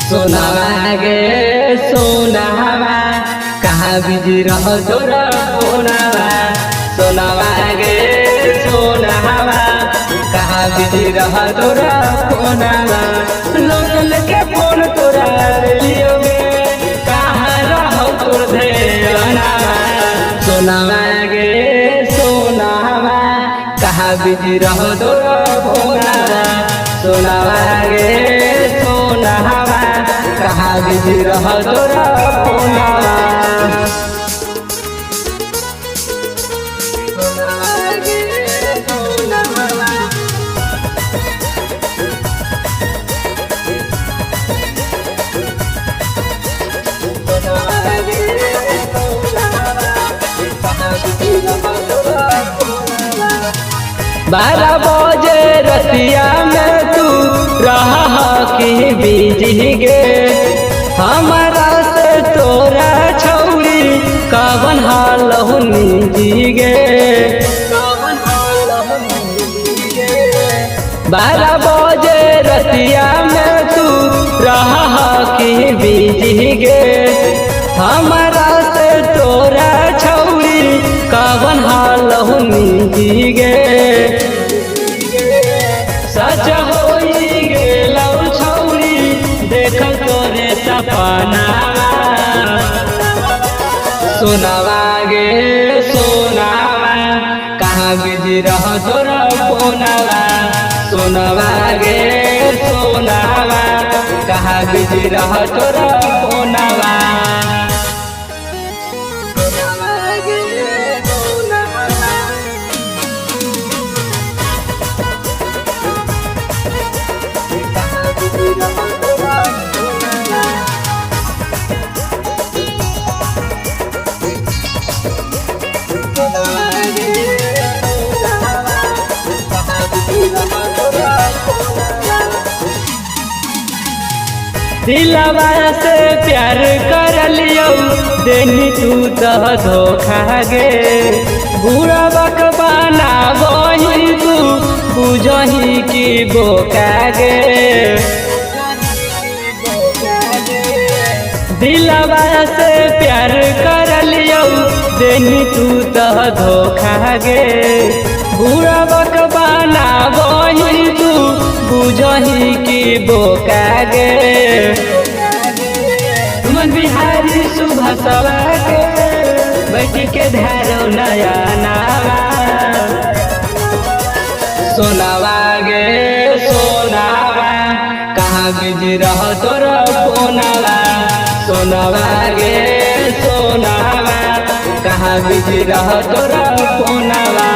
सोनावा गे सोनावा कहाँ बिजी रह तोरा फोनावा। सोनावा गे सोनावा कहाँ बिजी रह तोरा फोनावा। लोगन के फोन तोरा लियो गे कहाँ रह तोर ध्यानावा। सोनावा गे सोनावा कहाँ बिजी रह तोरा फोनावा। सोनावा गे सोनावा कहाँ बिजी रह तोरा फोनावा। बारह बजे रतिया में तू रहा कि बिजी गे। हमारा से तोरा छौरी कवन हाल जी गे। 12 बजे रतिया में तू रहा कि बिजी गे। हमारा से तोरा छौरी कवन हाल जी गे। सच होई गेलौ छौरी देख तोरे सपना। सोनावा गे सोनावा कहाँ बिजी रह तोरा फोनावा। सोनावा गे सोनावा कहाँ बिजी रह तोरा फोनावा। दिलवा से प्यार कर लियो देनी तू तो धोखा गे। बुरा बकवाना वही तू बुझही की बोका गे। दिलवा से प्यार कर लियो देनी तू तो धोखा गे। बुरा बकवाना वही तू बुझही की बोका गे। मन बिहारी सुबह सवा के बैठी के धारो नया नावा। सोनावा गे सोनावा कहाँ बिजी रह तोरा फोनावा। सोनावा गे सोनावा कहाँ बिजी रह तोरा फोनावा।